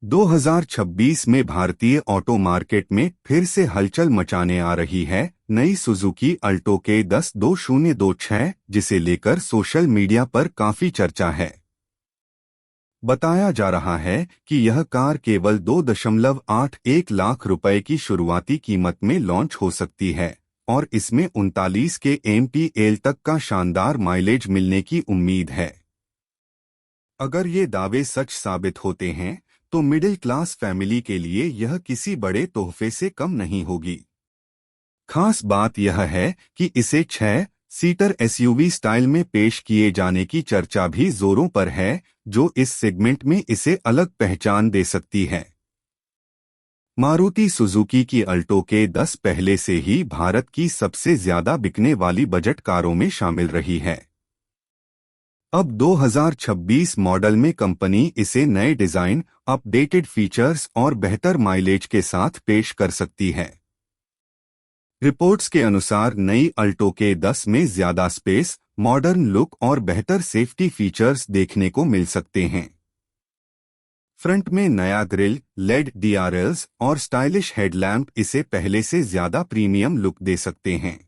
2026 में भारतीय auto market में फिर से हलचल मचाने आ रही है नई सुजुकी अल्टो के 10-2026, जिसे लेकर सोशल मीडिया पर काफी चर्चा है। बताया जा रहा है कि यह कार केवल 2.81 लाख रुपए की शुरुआती कीमत में लॉन्च हो सकती है और इसमें 39 के MPL तक का शानदार माइलेज मिलने की उम्मीद है। अगर ये दावे सच साबित होते हैं तो मिडिल क्लास फैमिली के लिए यह किसी बड़े तोहफे से कम नहीं होगी। खास बात यह है कि इसे 6 सीटर SUV स्टाइल में पेश किए जाने की चर्चा भी जोरों पर है, जो इस सेगमेंट में इसे अलग पहचान दे सकती है। मारुति सुजुकी की अल्टो के 10 पहले से ही भारत की सबसे ज्यादा बिकने वाली बजट कारों में शामिल रही है। अब 2026 मॉडल में कंपनी इसे नए डिजाइन, अपडेटेड फीचर्स और बेहतर माइलेज के साथ पेश कर सकती है। रिपोर्ट्स के अनुसार नई अल्टो के 10 में ज्यादा स्पेस, मॉडर्न लुक और बेहतर सेफ्टी फीचर्स देखने को मिल सकते हैं। फ्रंट में नया ग्रिल, LED DRLs और स्टाइलिश हेडलैम्प इसे पहले से ज्यादा प्रीमियम लुक दे सकते हैं।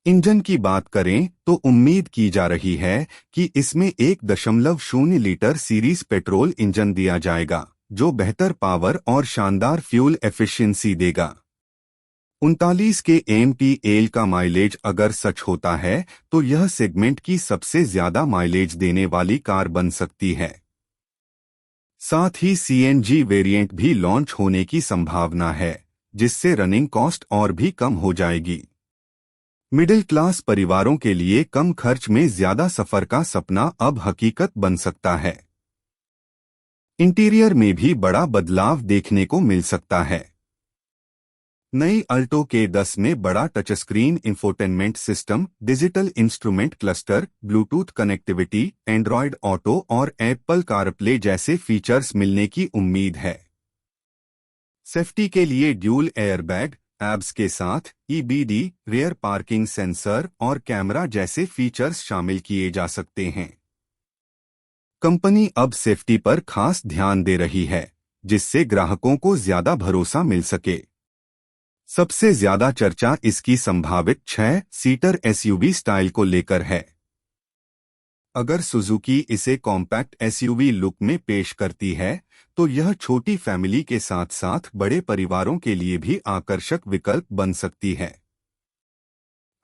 इंजन की बात करें तो उम्मीद की जा रही है कि इसमें 1.0 लीटर सीरीज पेट्रोल इंजन दिया जाएगा, जो बेहतर पावर और शानदार फ्यूल एफिशिएंसी देगा। 39 के MPL का माइलेज अगर सच होता है तो यह सेगमेंट की सबसे ज्यादा माइलेज देने वाली कार बन सकती है। साथ ही CNG वेरिएंट भी लॉन्च होने की संभावना है, जिससे रनिंग कॉस्ट और भी कम हो जाएगी। मिडिल क्लास परिवारों के लिए कम खर्च में ज्यादा सफर का सपना अब हकीकत बन सकता है। इंटीरियर में भी बड़ा बदलाव देखने को मिल सकता है। नई अल्टो के 10 में बड़ा touchscreen infotainment system, digital instrument cluster, Bluetooth connectivity, Android auto और एप्पल कारप्ले जैसे फीचर्स मिलने की उम्मीद है। सेफ्टी के लिए ड्यूल एयरबैग, एब्स के साथ EBD, रियर पार्किंग सेंसर और कैमरा जैसे फीचर्स शामिल किए जा सकते हैं। कंपनी अब सेफ्टी पर खास ध्यान दे रही है, जिससे ग्राहकों को ज्यादा भरोसा मिल सके। सबसे ज्यादा चर्चा इसकी संभावित 6 सीटर SUV स्टाइल को लेकर है। अगर सुजुकी इसे कॉम्पैक्ट SUV लुक में पेश करती है तो यह छोटी फैमिली के साथ साथ बड़े परिवारों के लिए भी आकर्षक विकल्प बन सकती है।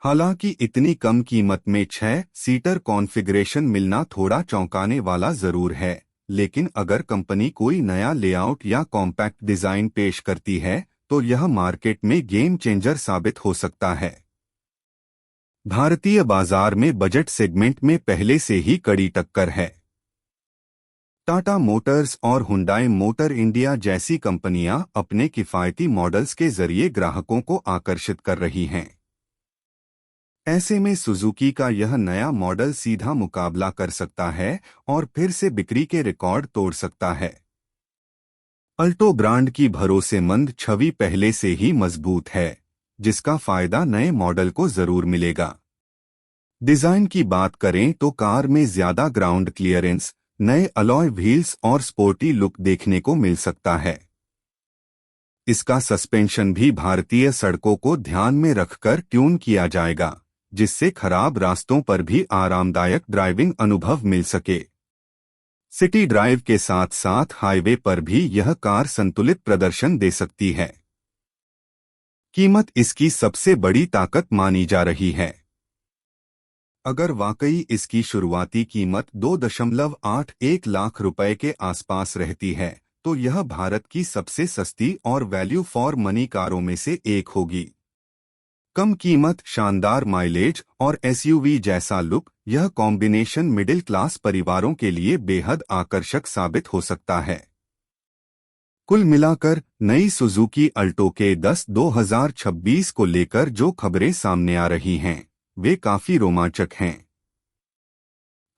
हालांकि इतनी कम कीमत में 6 सीटर कॉन्फ़िगरेशन मिलना थोड़ा चौंकाने वाला जरूर है, लेकिन अगर कंपनी कोई नया लेआउट या कॉम्पैक्ट डिजाइन पेश करती है तो यह मार्केट में गेम चेंजर साबित हो सकता है। भारतीय बाजार में बजट सेगमेंट में पहले से ही कड़ी टक्कर है। टाटा मोटर्स और हुंडई मोटर इंडिया जैसी कंपनियां अपने किफायती मॉडल्स के जरिए ग्राहकों को आकर्षित कर रही हैं। ऐसे में सुजुकी का यह नया मॉडल सीधा मुकाबला कर सकता है और फिर से बिक्री के रिकॉर्ड तोड़ सकता है। अल्टो ब्रांड की भरोसेमंद छवि पहले से ही मजबूत है, जिसका फायदा नए मॉडल को जरूर मिलेगा। डिजाइन की बात करें तो कार में ज्यादा ग्राउंड क्लियरेंस, नए अलॉय व्हील्स और स्पोर्टी लुक देखने को मिल सकता है। इसका सस्पेंशन भी भारतीय सड़कों को ध्यान में रखकर ट्यून किया जाएगा, जिससे खराब रास्तों पर भी आरामदायक ड्राइविंग अनुभव मिल सके। सिटी ड्राइव के साथ साथ हाईवे पर भी यह कार संतुलित प्रदर्शन दे सकती है। कीमत इसकी सबसे बड़ी ताकत मानी जा रही है। अगर वाकई इसकी शुरुआती कीमत 2.81 लाख रुपए के आसपास रहती है तो यह भारत की सबसे सस्ती और वैल्यू फॉर मनी कारों में से एक होगी। कम कीमत, शानदार माइलेज और SUV जैसा लुक, यह कॉम्बिनेशन मिडिल क्लास परिवारों के लिए बेहद आकर्षक साबित हो सकता है। कुल मिलाकर नई सुजुकी अल्टो के 10-2026 को लेकर जो खबरें सामने आ रही हैं, वे काफी रोमांचक हैं।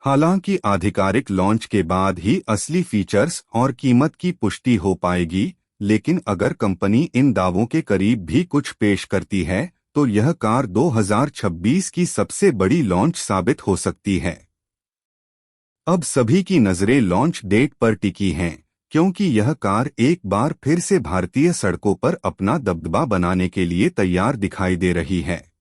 हालांकि आधिकारिक लॉन्च के बाद ही असली फीचर्स और कीमत की पुष्टि हो पाएगी, लेकिन अगर कंपनी इन दावों के करीब भी कुछ पेश करती है तो यह कार 2026 की सबसे बड़ी लॉन्च साबित हो सकती है। अब सभी की नजरें लॉन्च डेट पर टिकी हैं, क्योंकि यह कार एक बार फिर से भारतीय सड़कों पर अपना दबदबा बनाने के लिए तैयार दिखाई दे रही है।